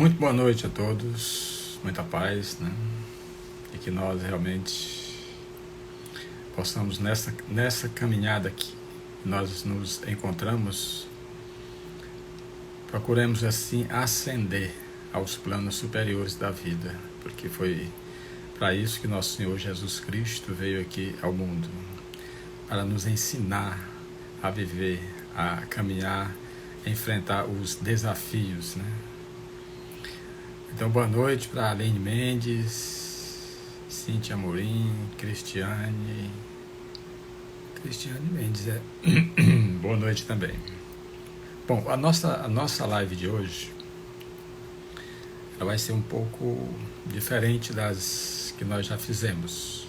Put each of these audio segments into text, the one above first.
Muito boa noite a todos, muita paz, né? E que nós realmente possamos nessa caminhada que nós nos encontramos, procuremos assim ascender aos planos superiores da vida, porque foi para isso que nosso Senhor Jesus Cristo veio aqui ao mundo, para nos ensinar a viver, a caminhar, a enfrentar os desafios, né? Então, boa noite para Aline Mendes, Cíntia Amorim, Cristiane Mendes, boa noite também. Bom, a nossa live de hoje, ela vai ser um pouco diferente das que nós já fizemos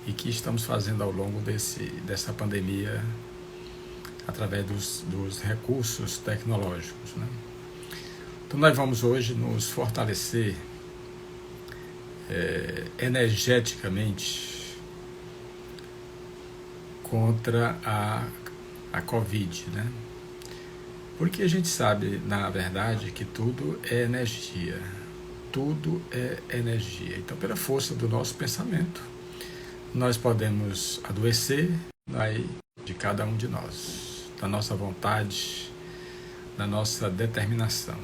e que estamos fazendo ao longo dessa pandemia através dos recursos tecnológicos, né? Então nós vamos hoje nos fortalecer energeticamente contra a Covid, né? Porque a gente sabe, na verdade, que tudo é energia. Tudo é energia. Então, pela força do nosso pensamento, nós podemos adoecer de cada um de nós, da nossa vontade, da nossa determinação.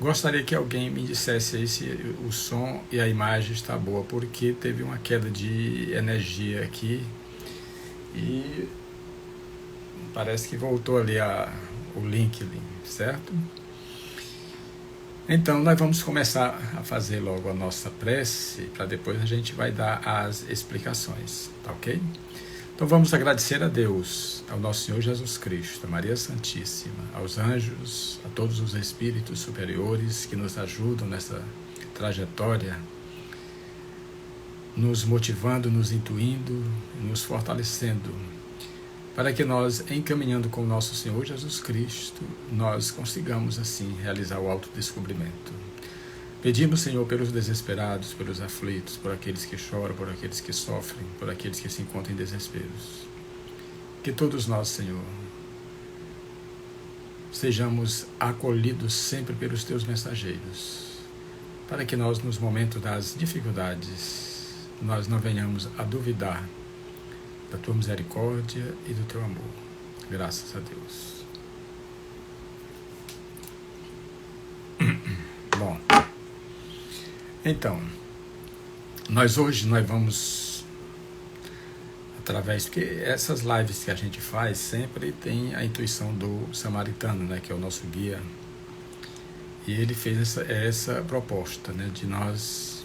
Gostaria que alguém me dissesse aí se o som e a imagem está boa, porque teve uma queda de energia aqui e parece que voltou ali o link, certo? Então nós vamos começar a fazer logo a nossa prece, para depois a gente vai dar as explicações, tá ok? Então vamos agradecer a Deus, ao nosso Senhor Jesus Cristo, a Maria Santíssima, aos anjos, a todos os espíritos superiores que nos ajudam nessa trajetória, nos motivando, nos intuindo, nos fortalecendo, para que nós, encaminhando com o nosso Senhor Jesus Cristo, nós consigamos assim realizar o autodescobrimento. Pedimos, Senhor, pelos desesperados, pelos aflitos, por aqueles que choram, por aqueles que sofrem, por aqueles que se encontram em desesperos. Que todos nós, Senhor, sejamos acolhidos sempre pelos Teus mensageiros, para que nós, nos momentos das dificuldades, nós não venhamos a duvidar da Tua misericórdia e do Teu amor. Graças a Deus. Bom, então, hoje nós vamos, porque essas lives que a gente faz sempre tem a intuição do samaritano, né, que é o nosso guia, e ele fez essa proposta, né, de nós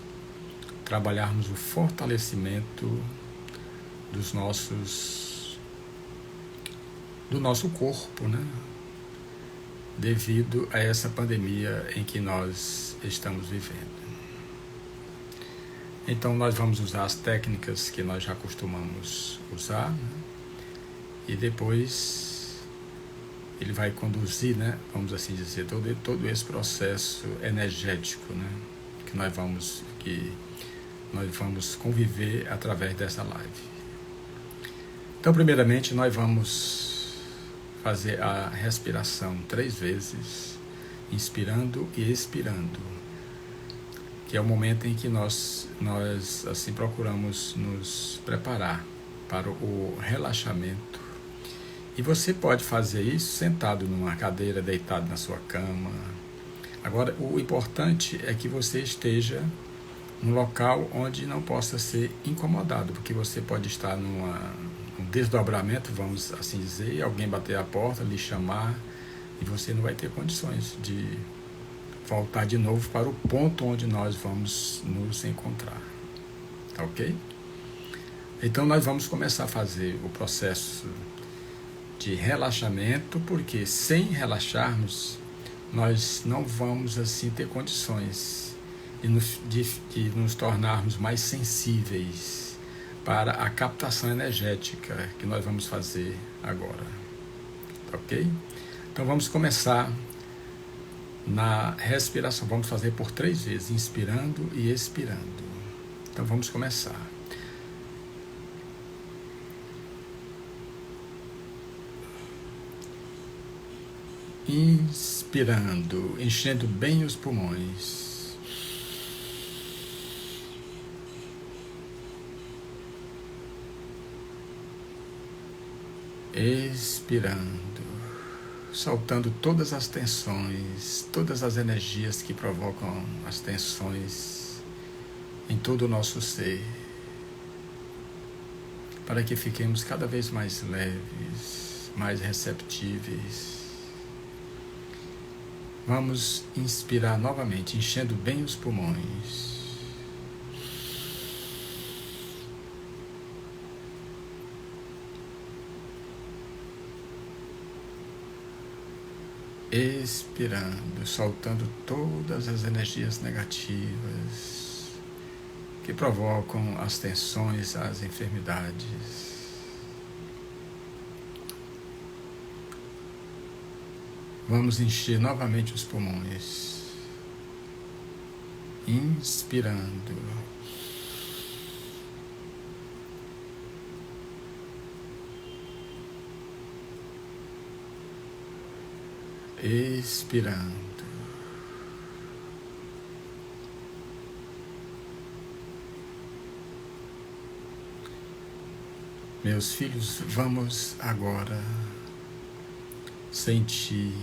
trabalharmos o fortalecimento do nosso corpo, né, devido a essa pandemia em que nós estamos vivendo. Então nós vamos usar as técnicas que nós já costumamos usar, né? E depois ele vai conduzir, né, vamos assim dizer, todo esse processo energético, né, que nós vamos conviver através dessa live. Então, primeiramente, nós vamos fazer a respiração 3 vezes, inspirando e expirando, que é o momento em que nós assim procuramos nos preparar para o relaxamento. E você pode fazer isso sentado numa cadeira, deitado na sua cama. Agora, o importante é que você esteja num local onde não possa ser incomodado, porque você pode estar num desdobramento, vamos assim dizer, e alguém bater a porta, lhe chamar, e você não vai ter condições de voltar de novo para o ponto onde nós vamos nos encontrar, tá ok? Então nós vamos começar a fazer o processo de relaxamento, porque sem relaxarmos, nós não vamos assim ter condições de nos tornarmos mais sensíveis para a captação energética que nós vamos fazer agora, tá ok? Então vamos começar na respiração, vamos fazer por 3 vezes, inspirando e expirando. Então vamos começar. Inspirando, enchendo bem os pulmões. Expirando, soltando todas as tensões, todas as energias que provocam as tensões em todo o nosso ser, para que fiquemos cada vez mais leves, mais receptíveis. Vamos inspirar novamente, enchendo bem os pulmões. Expirando, soltando todas as energias negativas que provocam as tensões, as enfermidades. Vamos encher novamente os pulmões. Inspirando. Expirando. Meus filhos, vamos agora sentir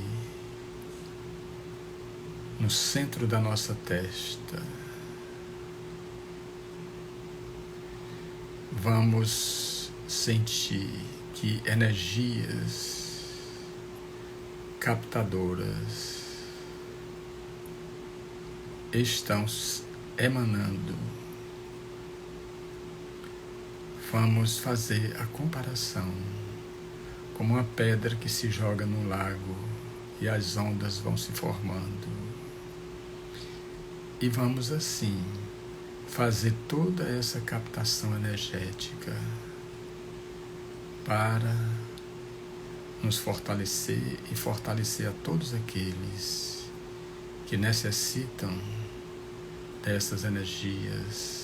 no centro da nossa testa. Vamos sentir que energias captadoras estão emanando. Vamos fazer a comparação como uma pedra que se joga no lago e as ondas vão se formando. E vamos assim fazer toda essa captação energética para nos fortalecer e fortalecer a todos aqueles que necessitam dessas energias,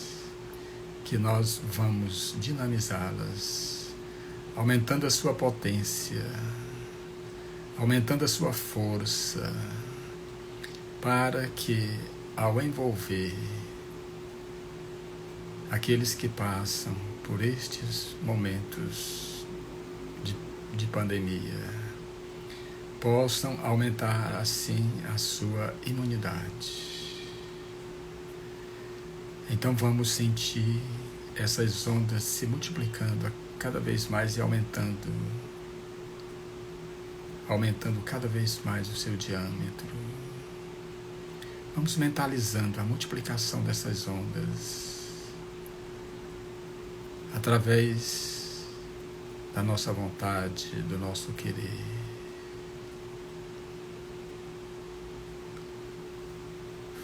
que nós vamos dinamizá-las, aumentando a sua potência, aumentando a sua força, para que, ao envolver aqueles que passam por estes momentos de pandemia, possam aumentar assim a sua imunidade. Então vamos sentir essas ondas se multiplicando cada vez mais e aumentando cada vez mais o seu diâmetro. Vamos mentalizando a multiplicação dessas ondas através da nossa vontade, do nosso querer.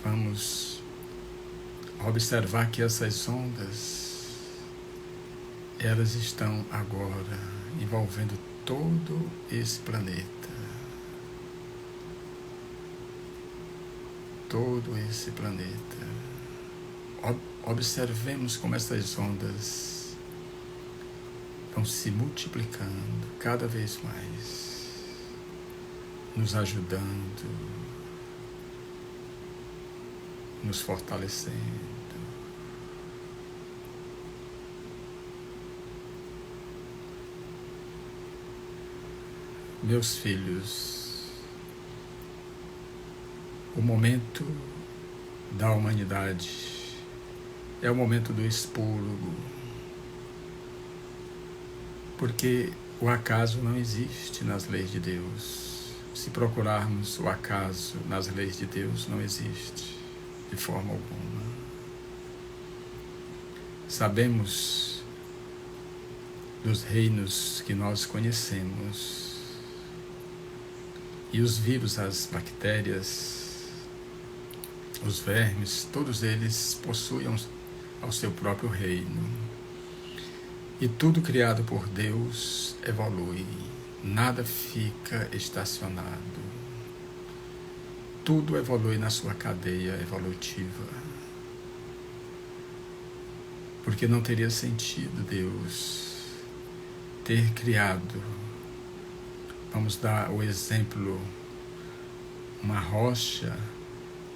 Vamos observar que essas ondas, elas estão agora envolvendo todo esse planeta. Todo esse planeta. Observemos como essas ondas vão se multiplicando cada vez mais, nos ajudando, nos fortalecendo. Meus filhos, o momento da humanidade é o momento do expurgo, porque o acaso não existe nas leis de Deus. Se procurarmos o acaso nas leis de Deus, não existe de forma alguma. Sabemos dos reinos que nós conhecemos, e os vírus, as bactérias, os vermes, todos eles possuem ao seu próprio reino. E tudo criado por Deus evolui, nada fica estacionado. Tudo evolui na sua cadeia evolutiva. Porque não teria sentido Deus ter criado, vamos dar o exemplo uma rocha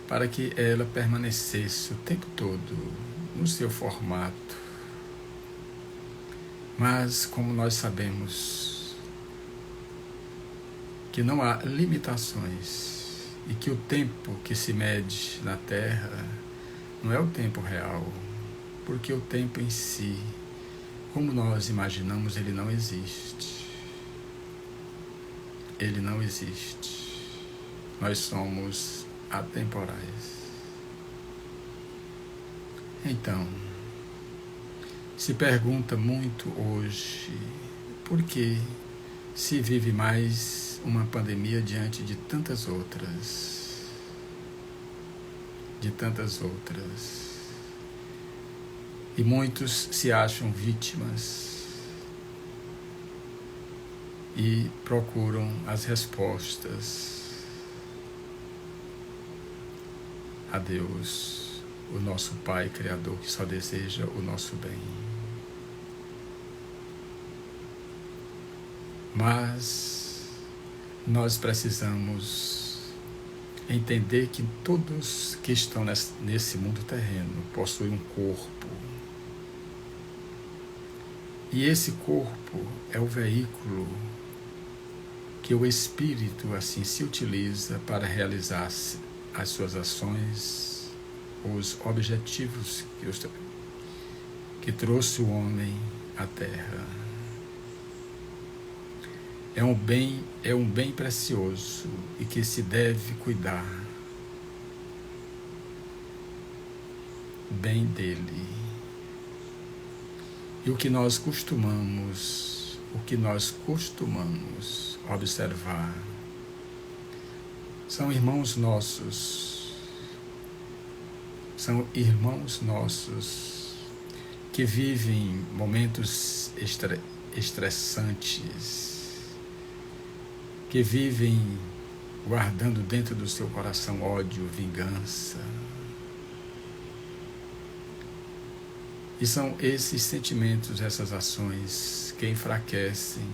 para que ela permanecesse o tempo todo no seu formato. Mas, como nós sabemos que não há limitações e que o tempo que se mede na Terra não é o tempo real, porque o tempo em si, como nós imaginamos, ele não existe. Ele não existe. Nós somos atemporais. Então, se pergunta muito hoje por que se vive mais uma pandemia diante de tantas outras. E muitos se acham vítimas e procuram as respostas a Deus, o nosso Pai Criador, que só deseja o nosso bem. Mas nós precisamos entender que todos que estão nesse mundo terreno possuem um corpo. E esse corpo é o veículo que o Espírito assim se utiliza para realizar as suas ações, os objetivos que trouxe o homem à Terra. É um bem precioso e que se deve cuidar bem dele. E o que nós costumamos observar são irmãos nossos que vivem momentos estressantes, que vivem guardando dentro do seu coração ódio, vingança. E são esses sentimentos, essas ações que enfraquecem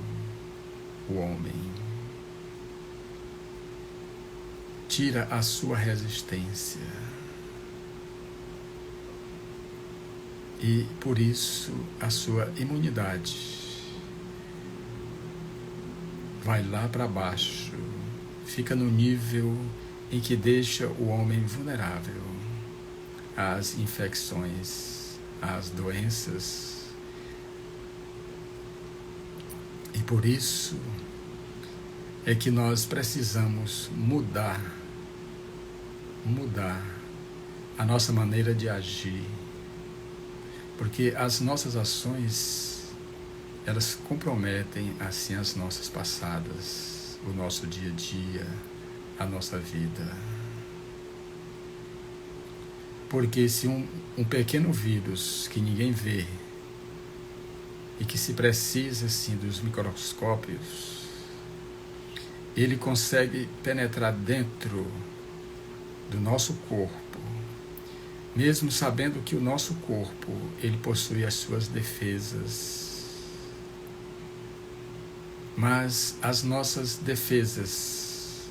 o homem. Tira a sua resistência. E, por isso, a sua imunidade vai lá para baixo, fica no nível em que deixa o homem vulnerável às infecções, às doenças. E por isso é que nós precisamos mudar a nossa maneira de agir, porque as nossas ações, elas comprometem assim as nossas passadas, o nosso dia a dia, a nossa vida. Porque se um pequeno vírus que ninguém vê e que se precisa assim dos microscópios, ele consegue penetrar dentro do nosso corpo, mesmo sabendo que o nosso corpo, ele possui as suas defesas. Mas as nossas defesas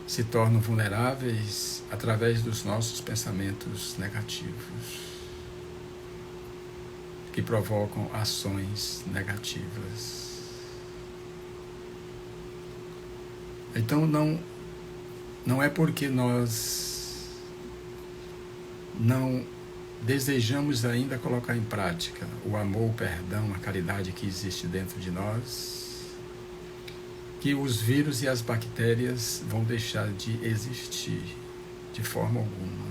se tornam vulneráveis através dos nossos pensamentos negativos, que provocam ações negativas. Então não é porque nós não desejamos ainda colocar em prática o amor, o perdão, a caridade que existe dentro de nós, que os vírus e as bactérias vão deixar de existir de forma alguma.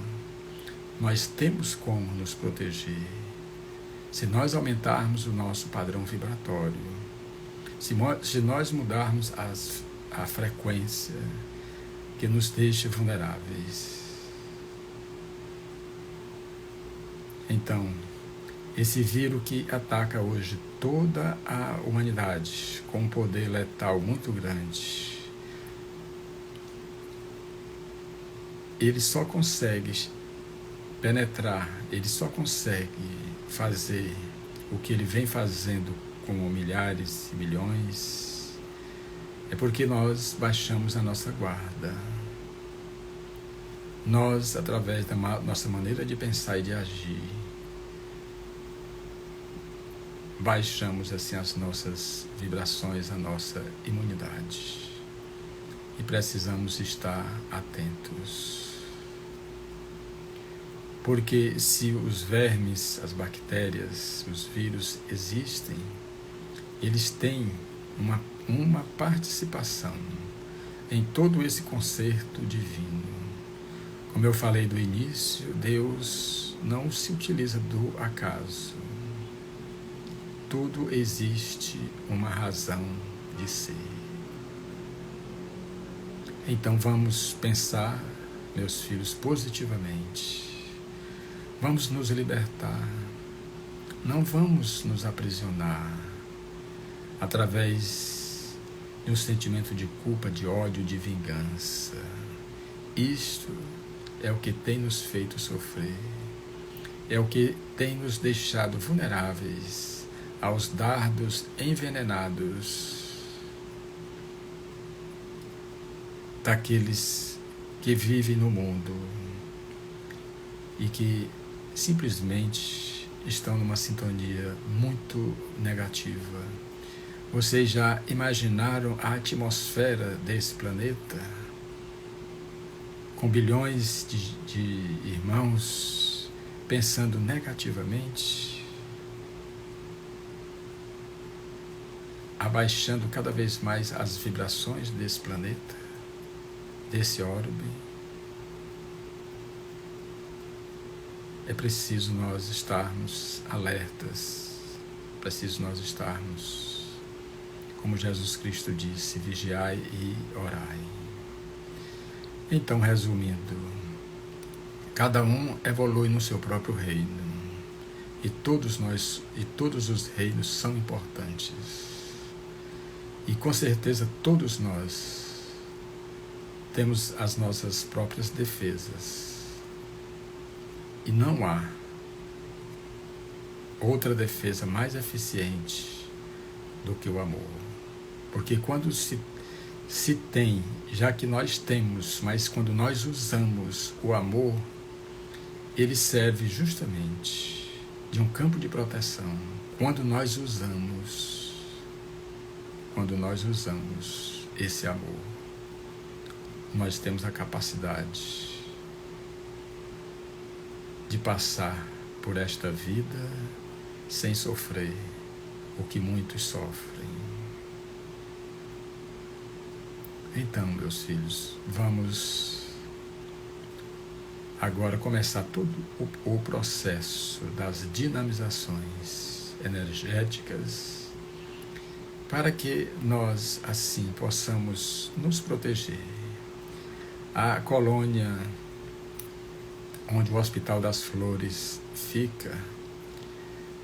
Nós temos como nos proteger. Se nós aumentarmos o nosso padrão vibratório, se nós mudarmos a frequência que nos deixa vulneráveis. Então, esse vírus que ataca hoje toda a humanidade com um poder letal muito grande, ele só consegue penetrar, ele só consegue fazer o que ele vem fazendo com milhares e milhões, é porque nós baixamos a nossa guarda. nós, através da nossa maneira de pensar e de agir, baixamos assim as nossas vibrações, a nossa imunidade. E precisamos estar atentos. Porque se os vermes, as bactérias, os vírus existem, eles têm uma participação em todo esse concerto divino. Como eu falei do início, Deus não se utiliza do acaso. Tudo existe uma razão de ser. Então vamos pensar, meus filhos, positivamente. Vamos nos libertar. Não vamos nos aprisionar através de um sentimento de culpa, de ódio, de vingança. Isto é o que tem nos feito sofrer. É o que tem nos deixado vulneráveis aos dardos envenenados daqueles que vivem no mundo e que simplesmente estão numa sintonia muito negativa. Vocês já imaginaram a atmosfera desse planeta? Com bilhões de irmãos pensando negativamente? Abaixando cada vez mais as vibrações desse planeta, desse orbe. É preciso nós estarmos alertas, preciso nós estarmos, como Jesus Cristo disse, vigiai e orai. Então, resumindo, cada um evolui no seu próprio reino, e todos os reinos são importantes. E com certeza todos nós temos as nossas próprias defesas. E não há outra defesa mais eficiente do que o amor. Porque quando se tem, já que nós temos, mas quando nós usamos o amor, ele serve justamente de um campo de proteção. Quando nós usamos esse amor, nós temos a capacidade de passar por esta vida sem sofrer o que muitos sofrem. Então, meus filhos, vamos agora começar todo o processo das dinamizações energéticas para que nós, assim, possamos nos proteger. A colônia onde o Hospital das Flores fica,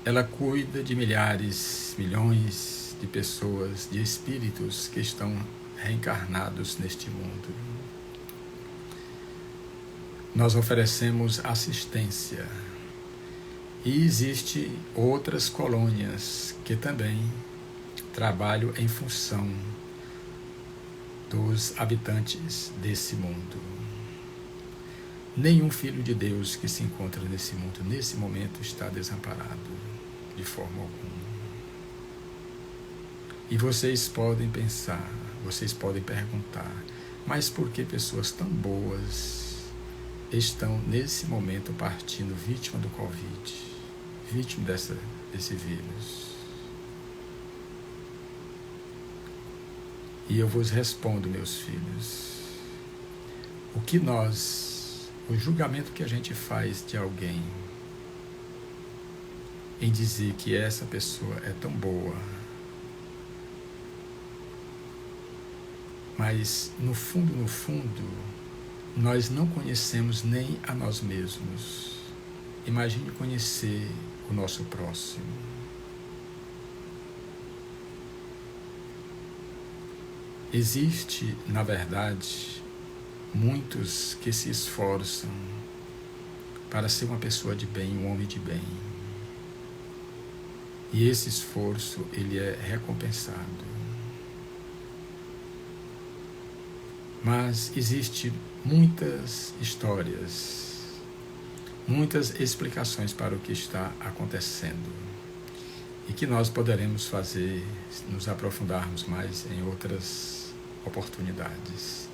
ela cuida de milhares, milhões de pessoas, de espíritos que estão reencarnados neste mundo. Nós oferecemos assistência e existem outras colônias que também trabalham em função dos habitantes desse mundo. Nenhum filho de Deus que se encontra nesse mundo, nesse momento, está desamparado de forma alguma. E vocês podem pensar, vocês podem perguntar, mas por que pessoas tão boas estão nesse momento partindo vítima do Covid, vítima desse vírus? E eu vos respondo, meus filhos, o julgamento que a gente faz de alguém em dizer que essa pessoa é tão boa, mas no fundo, nós não conhecemos nem a nós mesmos. Imagine conhecer o nosso próximo. Existe, na verdade, muitos que se esforçam para ser uma pessoa de bem, um homem de bem. E esse esforço, ele é recompensado. Mas existe muitas histórias, muitas explicações para o que está acontecendo e que nós poderemos fazer, nos aprofundarmos mais em outras oportunidades.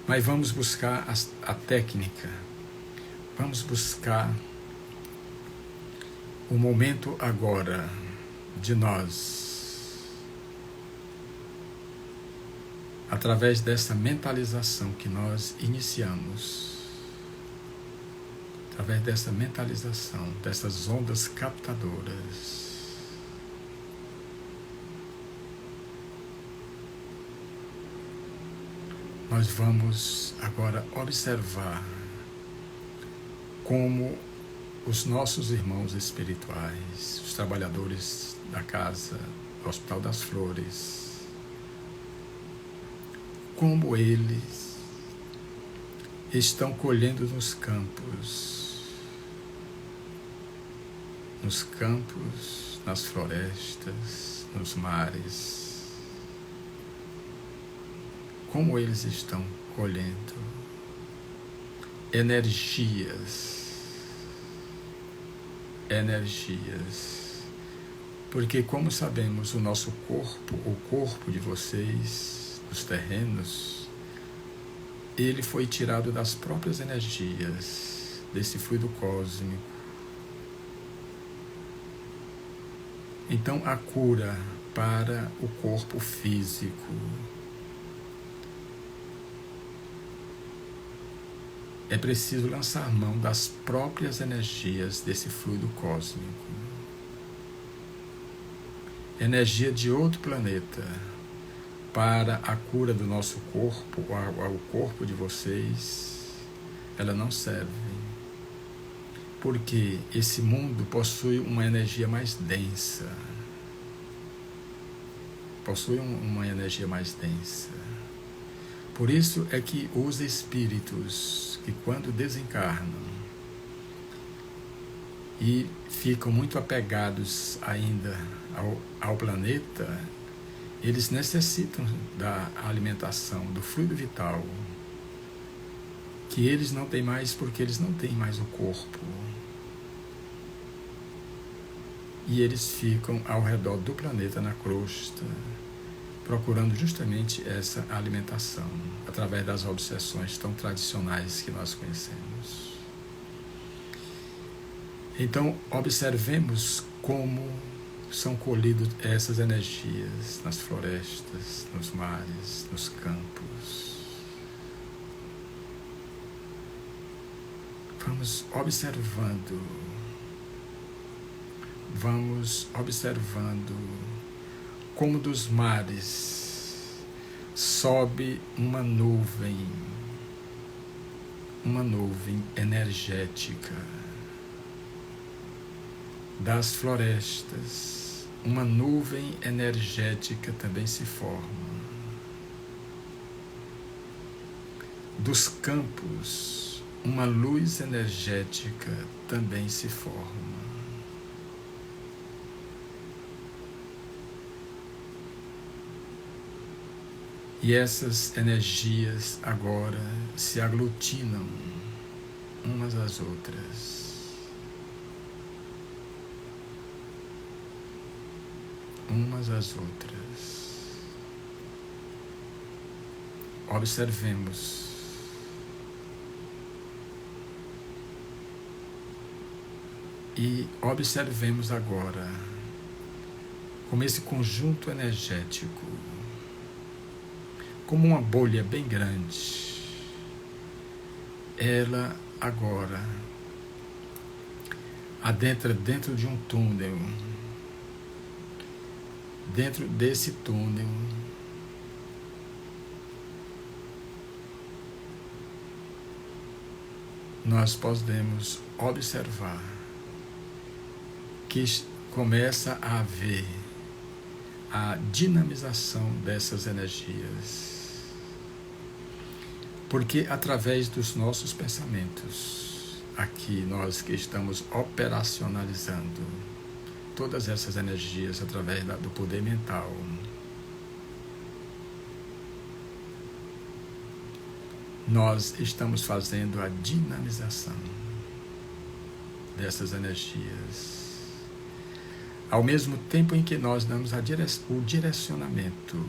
Mas vamos buscar a técnica, vamos buscar o momento agora de nós, através dessa mentalização que nós iniciamos, através dessa mentalização, dessas ondas captadoras, nós vamos agora observar como os nossos irmãos espirituais, os trabalhadores da casa, do Hospital das Flores, como eles estão colhendo nos campos, nas florestas, nos mares, como eles estão colhendo energias, porque como sabemos, o nosso corpo, o corpo de vocês, os terrenos, ele foi tirado das próprias energias desse fluido cósmico. Então a cura para o corpo físico é preciso lançar mão das próprias energias desse fluido cósmico. Energia de outro planeta para a cura do nosso corpo, ao corpo de vocês, ela não serve. Porque esse mundo possui uma energia mais densa. Por isso é que os espíritos que quando desencarnam e ficam muito apegados ainda ao planeta, eles necessitam da alimentação, do fluido vital, que eles não têm mais porque eles não têm mais o corpo. E eles ficam ao redor do planeta, na crosta, procurando justamente essa alimentação, através das obsessões tão tradicionais que nós conhecemos. Então, observemos como são colhidas essas energias nas florestas, nos mares, nos campos. Vamos observando como dos mares sobe uma nuvem energética. Das florestas, uma nuvem energética também se forma. Dos campos, uma luz energética também se forma. E essas energias agora se aglutinam umas às outras. Observemos. E observemos agora como esse conjunto energético, como uma bolha bem grande, ela agora adentra dentro de um túnel. Dentro desse túnel, nós podemos observar que começa a haver a dinamização dessas energias. Porque através dos nossos pensamentos, aqui nós que estamos operacionalizando todas essas energias através do poder mental, nós estamos fazendo a dinamização dessas energias. Ao mesmo tempo em que nós damos o direcionamento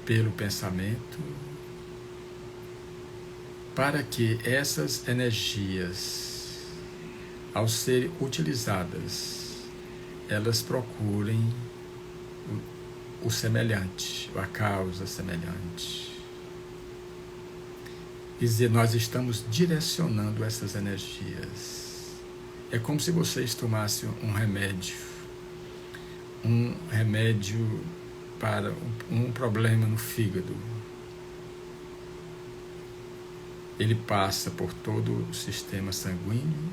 pelo pensamento, para que essas energias, ao serem utilizadas, elas procurem o semelhante, a causa semelhante. Quer dizer, nós estamos direcionando essas energias. É como se vocês tomassem um remédio para um problema no fígado. Ele passa por todo o sistema sanguíneo,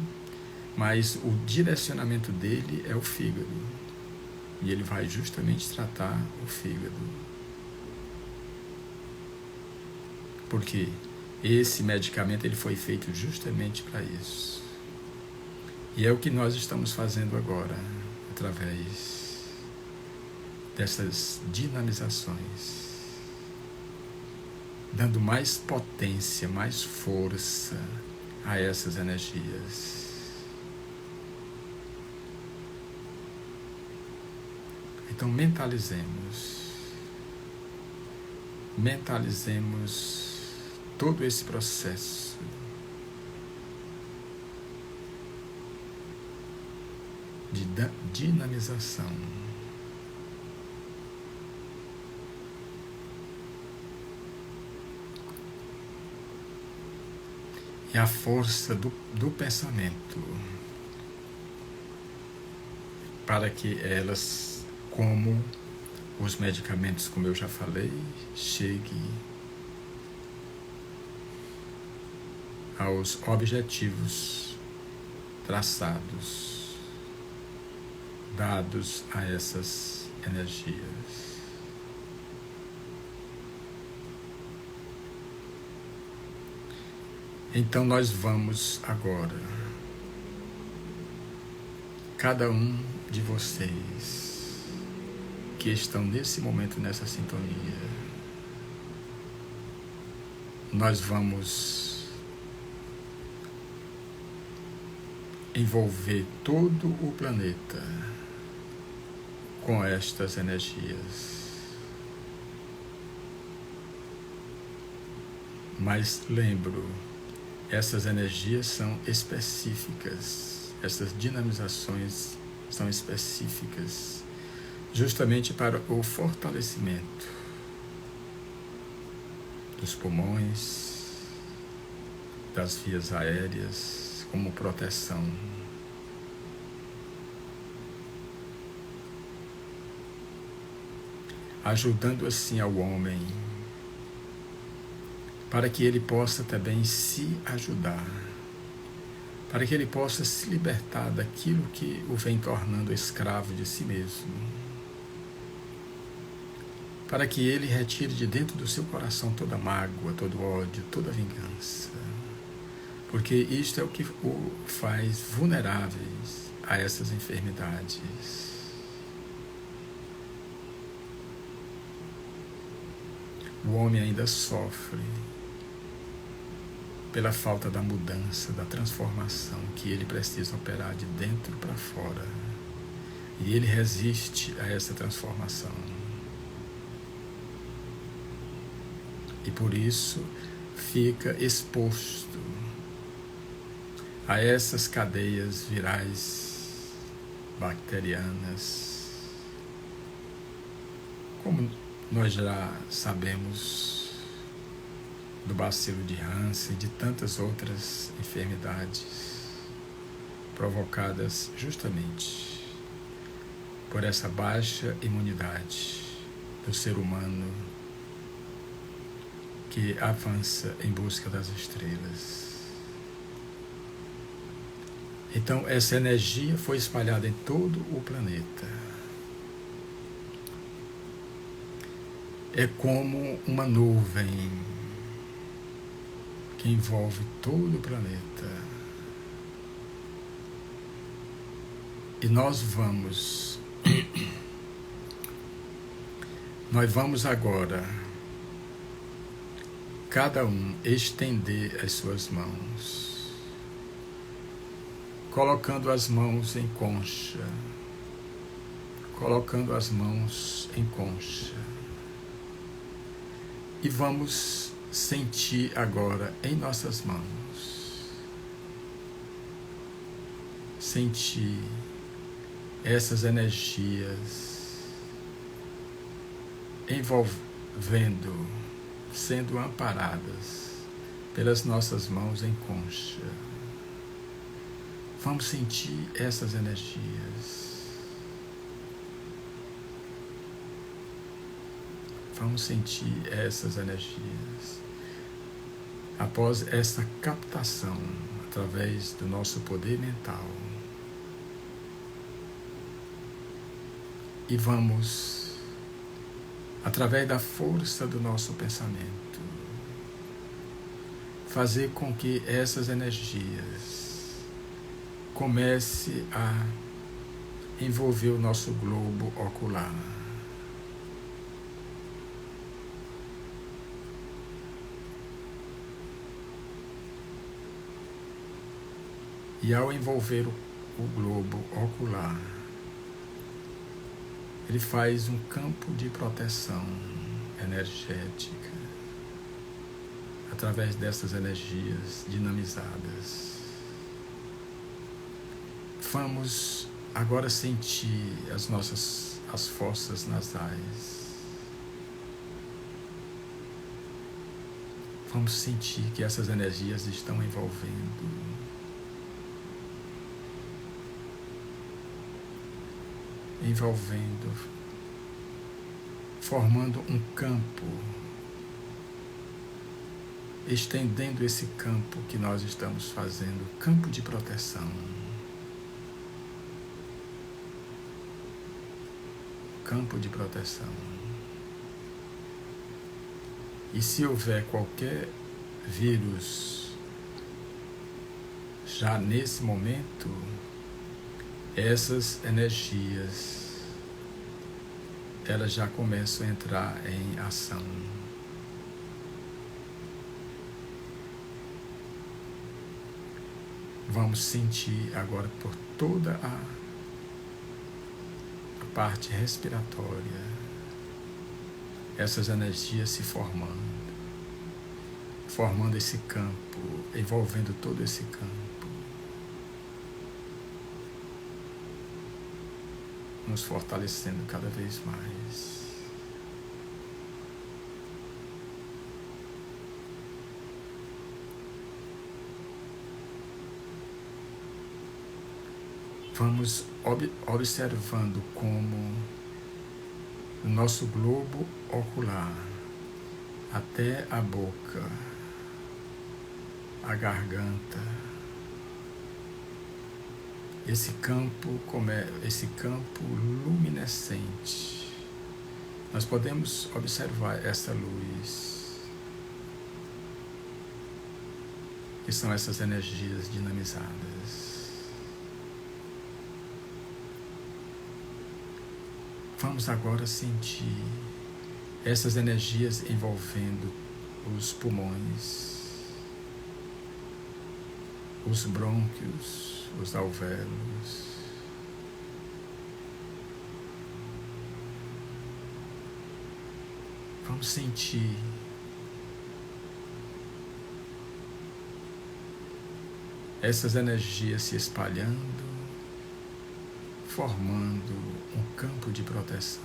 mas o direcionamento dele é o fígado. E ele vai justamente tratar o fígado. Porque esse medicamento ele foi feito justamente para isso. E é o que nós estamos fazendo agora, através dessas dinamizações, dando mais potência, mais força a essas energias. Então mentalizemos todo esse processo de dinamização. E a força do pensamento, para que elas, como os medicamentos, como eu já falei, cheguem aos objetivos traçados, dados a essas energias. Então nós vamos agora, cada um de vocês que estão nesse momento nessa sintonia, nós vamos envolver todo o planeta com estas energias. Mas lembro, essas energias são específicas, essas dinamizações são específicas, justamente para o fortalecimento dos pulmões, das vias aéreas, como proteção. Ajudando assim ao homem, para que ele possa também se ajudar, para que ele possa se libertar daquilo que o vem tornando escravo de si mesmo, para que ele retire de dentro do seu coração toda mágoa, todo ódio, toda vingança, porque isto é o que o faz vulneráveis a essas enfermidades. O homem ainda sofre pela falta da mudança, da transformação que ele precisa operar de dentro para fora. E ele resiste a essa transformação. E por isso fica exposto a essas cadeias virais bacterianas, como nós já sabemos do bacilo de Hansen e de tantas outras enfermidades provocadas justamente por essa baixa imunidade do ser humano que avança em busca das estrelas. Então, essa energia foi espalhada em todo o planeta. É como uma nuvem que envolve todo o planeta. E nós Nós vamos agora, cada um, estender as suas mãos, colocando as mãos em concha, colocando as mãos em concha. E vamos sentir agora em nossas mãos, sentir essas energias envolvendo, sendo amparadas pelas nossas mãos em concha. Vamos sentir essas energias. Vamos sentir essas energias. Após essa captação, através do nosso poder mental, e vamos, através da força do nosso pensamento, fazer com que essas energias comece a envolver o nosso globo ocular. E ao envolver o globo ocular, ele faz um campo de proteção energética através dessas energias dinamizadas. Vamos agora sentir as fossas nasais. Vamos sentir que essas energias estão envolvendo, formando um campo, estendendo esse campo que nós estamos fazendo, campo de proteção. Campo de proteção. E se houver qualquer vírus, já nesse momento, essas energias, elas já começam a entrar em ação. Vamos sentir agora por toda a parte respiratória, essas energias se formando esse campo, envolvendo todo esse campo. Nos fortalecendo cada vez mais. Vamos observando como o nosso globo ocular, até a boca, a garganta, esse campo luminescente. Nós podemos observar essa luz, que são essas energias dinamizadas. Vamos agora sentir essas energias envolvendo os pulmões, os brônquios, os alvéolos. Vamos sentir essas energias se espalhando, formando um campo de proteção,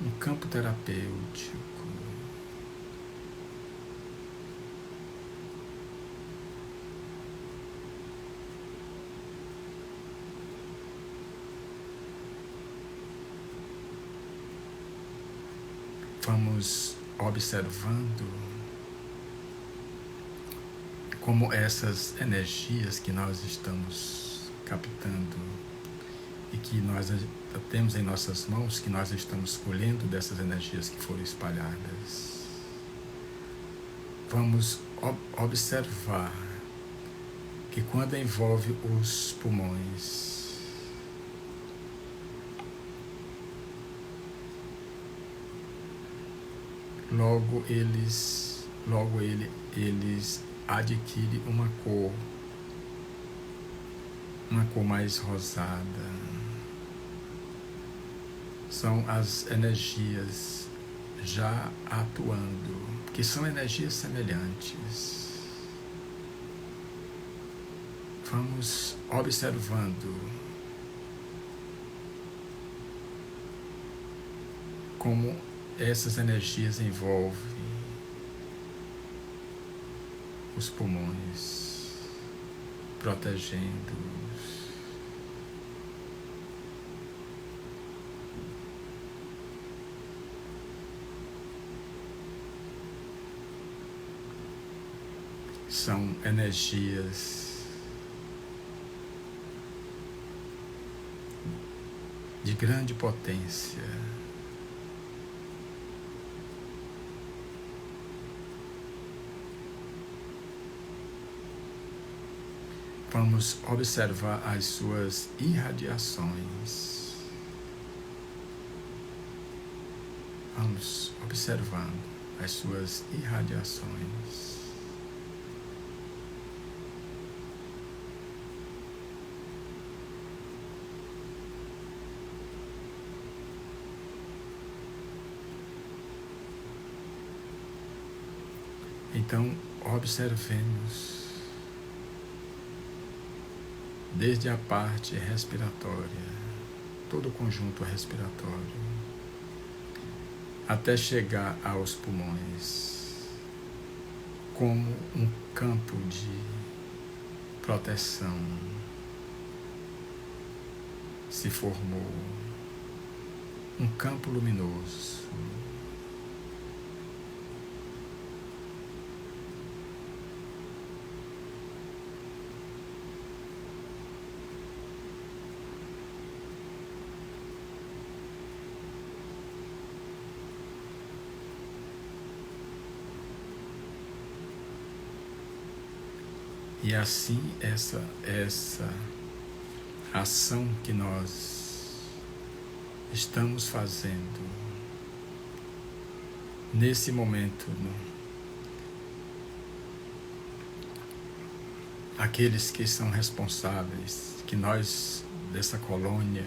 um campo terapêutico. Vamos observando como essas energias que nós estamos captando e que nós temos em nossas mãos, que nós estamos colhendo dessas energias que foram espalhadas. Vamos observar que quando envolve os pulmões, logo eles adquirem uma cor mais rosada. São as energias já atuando, que são energias semelhantes. Vamos observando como essas energias envolvem os pulmões, protegendo-os. São energias de grande potência. Vamos observar as suas irradiações. Vamos observando as suas irradiações. Então, observemos desde a parte respiratória, todo o conjunto respiratório, até chegar aos pulmões, como um campo de proteção se formou, um campo luminoso. E assim essa ação que nós estamos fazendo nesse momento, aqueles que são responsáveis, que nós dessa colônia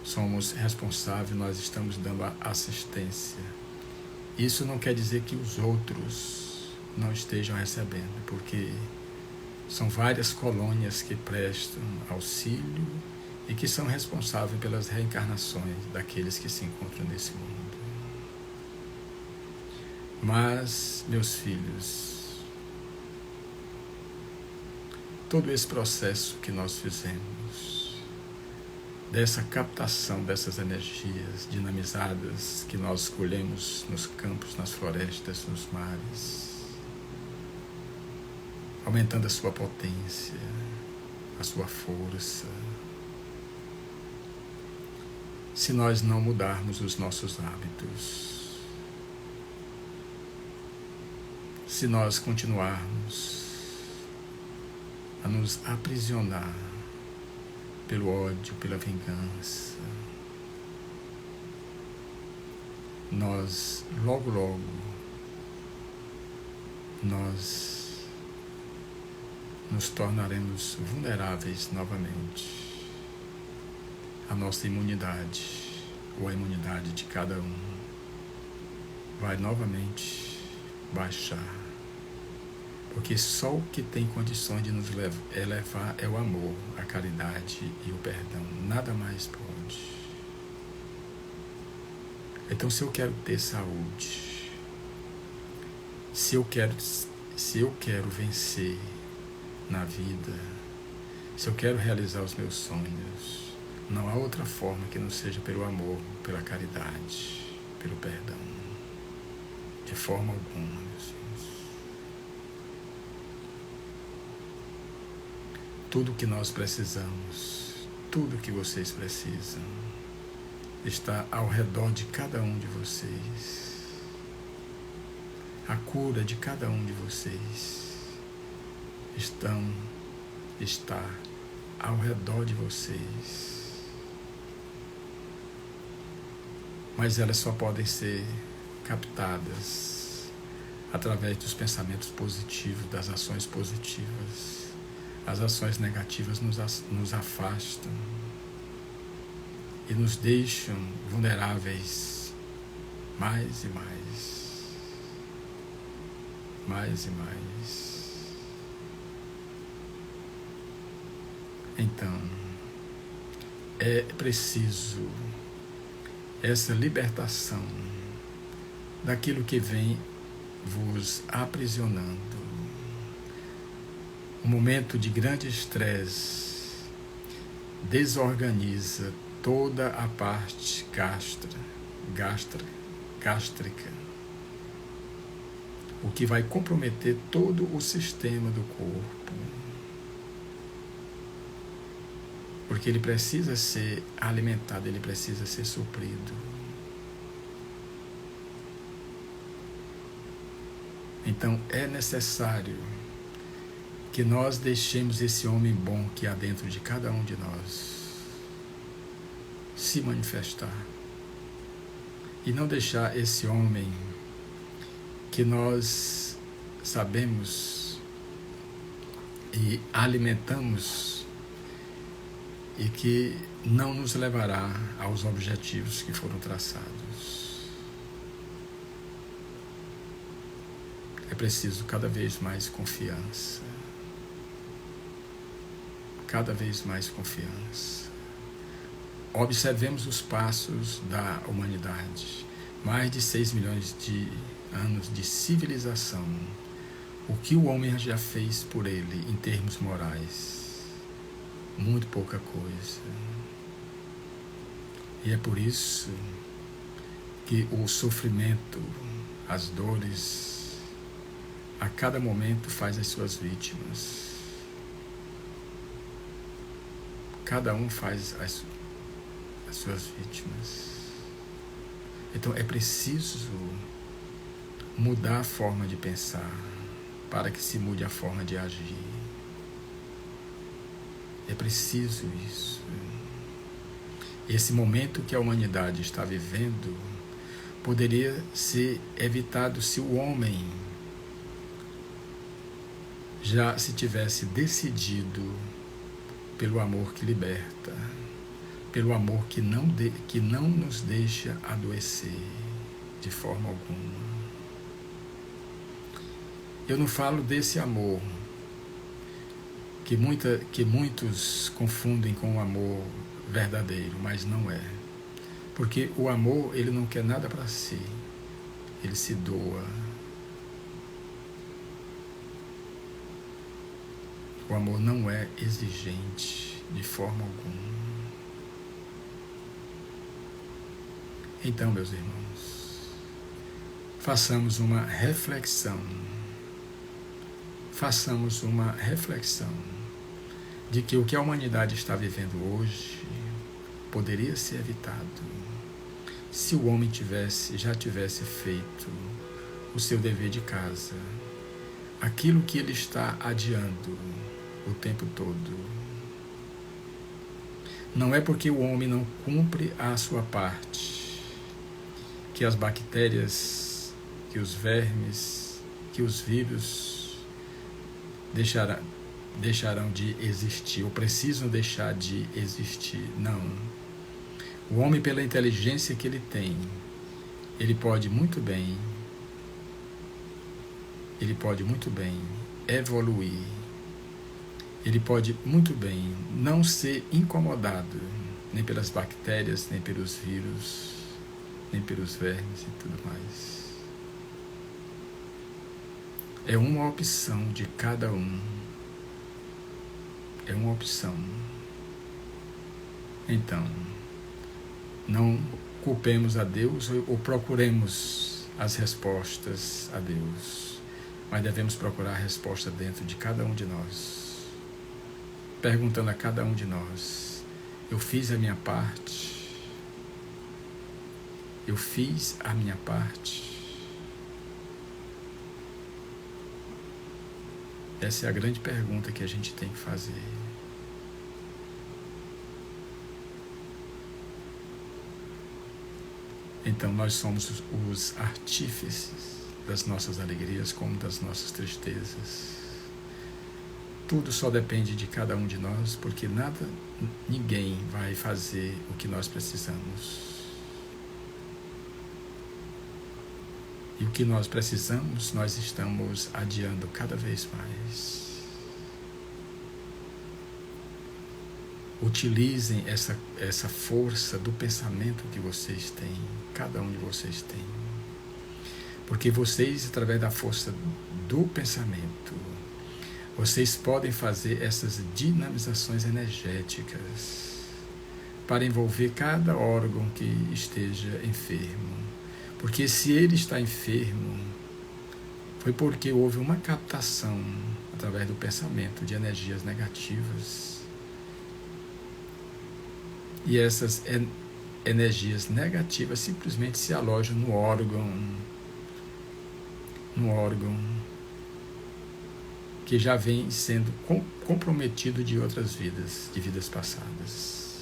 somos responsáveis, nós estamos dando assistência. Isso não quer dizer que os outros não estejam recebendo, porque são várias colônias que prestam auxílio e que são responsáveis pelas reencarnações daqueles que se encontram nesse mundo. Mas, meus filhos, todo esse processo que nós fizemos, dessa captação dessas energias dinamizadas que nós colhemos nos campos, nas florestas, nos mares, aumentando a sua potência, a sua força. Se nós não mudarmos os nossos hábitos, se nós continuarmos a nos aprisionar pelo ódio, pela vingança, nós, logo, nós nos tornaremos vulneráveis novamente. A nossa imunidade, ou a imunidade de cada um, vai novamente baixar. Porque só o que tem condições de nos elevar é o amor, a caridade e o perdão. Nada mais pode. Então, se eu quero ter saúde, se eu quero vencer na vida, se eu quero realizar os meus sonhos, não há outra forma que não seja pelo amor, pela caridade, pelo perdão. De forma alguma, meus filhos. Tudo que nós precisamos, tudo que vocês precisam, está ao redor de cada um de vocês. A cura de cada um de vocês está ao redor de vocês. Mas elas só podem ser captadas através dos pensamentos positivos, das ações positivas. As ações negativas nos afastam e nos deixam vulneráveis mais e mais, mais e mais. Então, é preciso essa libertação daquilo que vem vos aprisionando. Um momento de grande estresse desorganiza toda a parte gástrica, o que vai comprometer todo o sistema do corpo, porque ele precisa ser alimentado, ele precisa ser suprido. Então é necessário que nós deixemos esse homem bom que há dentro de cada um de nós se manifestar e não deixar esse homem que nós sabemos e alimentamos e que não nos levará aos objetivos que foram traçados. É preciso cada vez mais confiança. Cada vez mais confiança. Observemos os passos da humanidade. Mais de 6 milhões de anos de civilização. O que o homem já fez por ele em termos morais? Muito pouca coisa. E é por isso que o sofrimento, as dores, a cada momento faz as suas vítimas. Cada um faz as suas vítimas. Então é preciso mudar a forma de pensar para que se mude a forma de agir. É preciso isso. Esse momento que a humanidade está vivendo poderia ser evitado se o homem já se tivesse decidido pelo amor que liberta, pelo amor que não nos deixa adoecer de forma alguma. Eu não falo desse amor que muitos confundem com o amor verdadeiro, mas não é. Porque o amor, ele não quer nada para si, ele se doa. O amor não é exigente de forma alguma. Então, meus irmãos, façamos uma reflexão. Façamos uma reflexão de que o que a humanidade está vivendo hoje poderia ser evitado se o homem já tivesse feito o seu dever de casa, aquilo que ele está adiando o tempo todo. Não é porque o homem não cumpre a sua parte que as bactérias, que os vermes, que os vírus deixarão de existir, ou precisam deixar de existir. Não. O homem, pela inteligência que ele tem, ele pode muito bem evoluir. Ele pode muito bem não ser incomodado nem pelas bactérias, nem pelos vírus, nem pelos vermes e tudo mais. É uma opção de cada um. É uma opção. Então, não culpemos a Deus ou procuremos as respostas a Deus, mas devemos procurar a resposta dentro de cada um de nós. Perguntando a cada um de nós: eu fiz a minha parte? Eu fiz a minha parte? Essa é a grande pergunta que a gente tem que fazer. Então nós somos os artífices das nossas alegrias como das nossas tristezas. Tudo só depende de cada um de nós, porque ninguém vai fazer o que nós precisamos. E o que nós precisamos, nós estamos adiando cada vez mais. Utilizem essa força do pensamento que vocês têm, cada um de vocês tem. Porque vocês, através da força do pensamento, vocês podem fazer essas dinamizações energéticas para envolver cada órgão que esteja enfermo. Porque se ele está enfermo, foi porque houve uma captação através do pensamento de energias negativas. E essas energias negativas simplesmente se alojam no órgão que já vem sendo comprometido de outras vidas, de vidas passadas.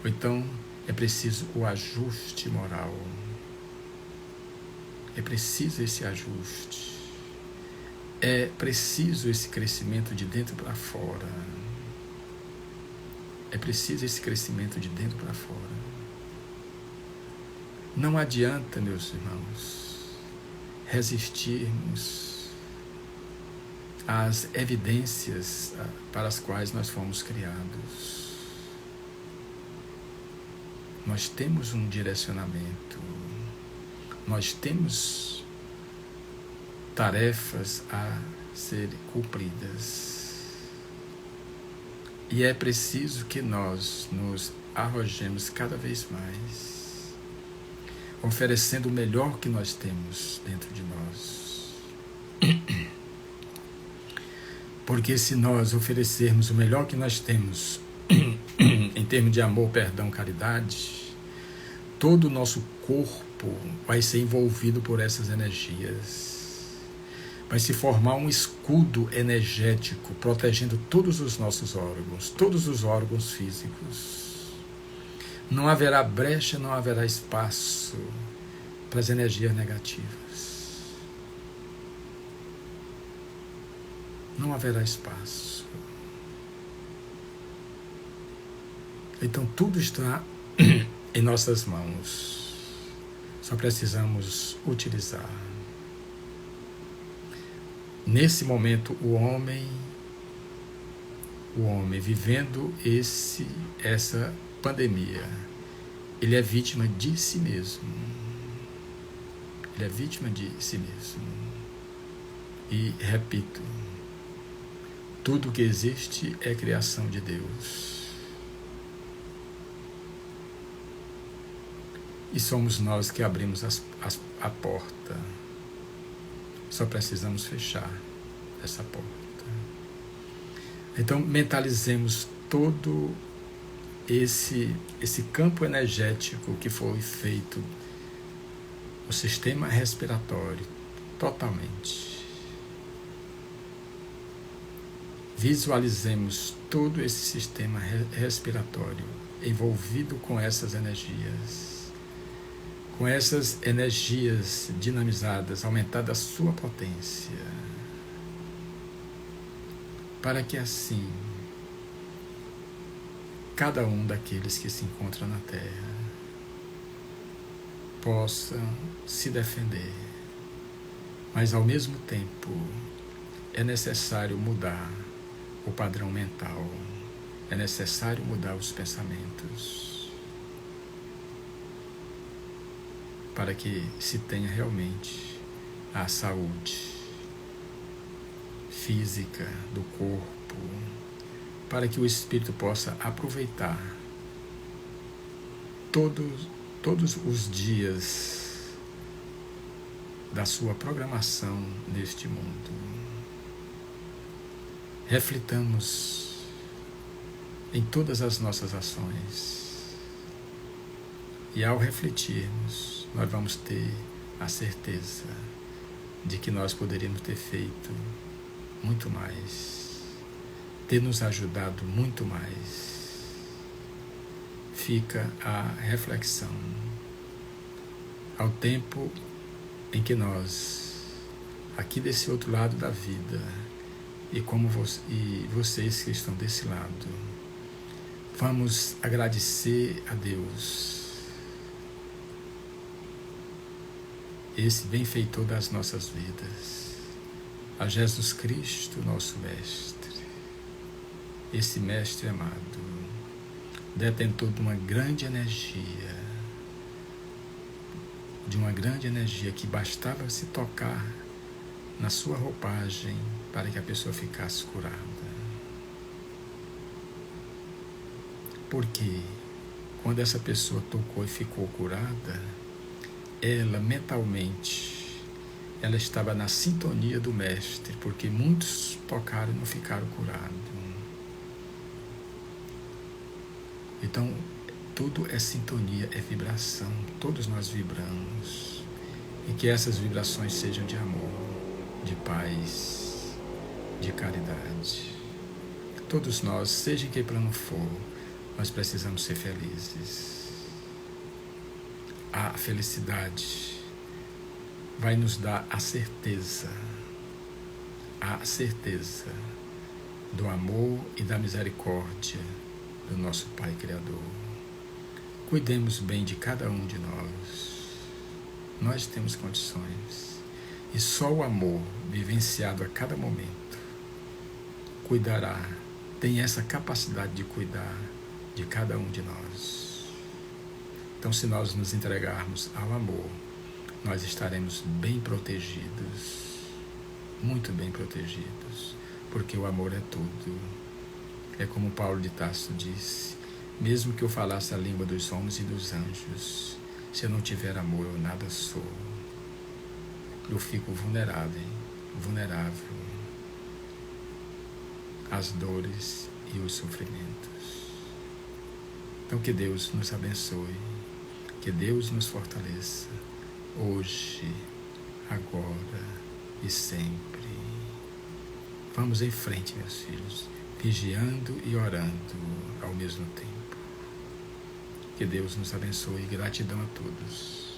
Ou então é preciso o ajuste moral. É preciso esse ajuste. É preciso esse crescimento de dentro para fora. É preciso esse crescimento de dentro para fora. Não adianta, meus irmãos, resistirmos às evidências para as quais nós fomos criados. Nós temos um direcionamento, nós temos tarefas a serem cumpridas. E é preciso que nós nos arrojemos cada vez mais, oferecendo o melhor que nós temos dentro de nós. Porque se nós oferecermos o melhor que nós temos, em termos de amor, perdão, caridade, todo o nosso corpo vai ser envolvido por essas energias. Vai se formar um escudo energético protegendo todos os nossos órgãos, todos os órgãos físicos. Não haverá brecha, não haverá espaço para as energias negativas. Não haverá espaço. Então tudo está em nossas mãos. Só precisamos utilizar. Nesse momento, o homem vivendo essa pandemia, ele é vítima de si mesmo. Ele é vítima de si mesmo. E, repito, tudo que existe é criação de Deus. E somos nós que abrimos a porta. Só precisamos fechar essa porta. Então, mentalizemos todo esse campo energético que foi feito, o sistema respiratório, totalmente. Visualizemos todo esse sistema respiratório envolvido com essas energias. Com essas energias dinamizadas, aumentada a sua potência, para que assim, cada um daqueles que se encontram na Terra possam se defender, mas ao mesmo tempo é necessário mudar o padrão mental, é necessário mudar os pensamentos, para que se tenha realmente a saúde física do corpo, para que o espírito possa aproveitar todos os dias da sua programação neste mundo. Reflitamos em todas as nossas ações e ao refletirmos, nós vamos ter a certeza de que nós poderíamos ter feito muito mais, ter nos ajudado muito mais. Fica a reflexão ao tempo em que nós, aqui desse outro lado da vida, e vocês que estão desse lado, vamos agradecer a Deus, esse benfeitor das nossas vidas, a Jesus Cristo, nosso Mestre, esse Mestre amado, detentor de uma grande energia, que bastava se tocar na sua roupagem para que a pessoa ficasse curada. Porque quando essa pessoa tocou e ficou curada, ela mentalmente, ela estava na sintonia do Mestre, porque muitos tocaram e não ficaram curados. Então, tudo é sintonia, é vibração, todos nós vibramos, e que essas vibrações sejam de amor, de paz, de caridade. Todos nós, seja em que plano for, nós precisamos ser felizes. A felicidade vai nos dar a certeza do amor e da misericórdia do nosso Pai Criador. Cuidemos bem de cada um de nós. Nós temos condições. E só o amor, vivenciado a cada momento, cuidará, tem essa capacidade de cuidar de cada um de nós. Então, se nós nos entregarmos ao amor, nós estaremos bem protegidos, muito bem protegidos, porque o amor é tudo. É como Paulo de Tarso disse: mesmo que eu falasse a língua dos homens e dos anjos, se eu não tiver amor, eu nada sou. Eu fico vulnerável às dores e os sofrimentos. Então, que Deus nos abençoe, que Deus nos fortaleça, hoje, agora e sempre. Vamos em frente, meus filhos, vigiando e orando ao mesmo tempo. Que Deus nos abençoe. Gratidão a todos.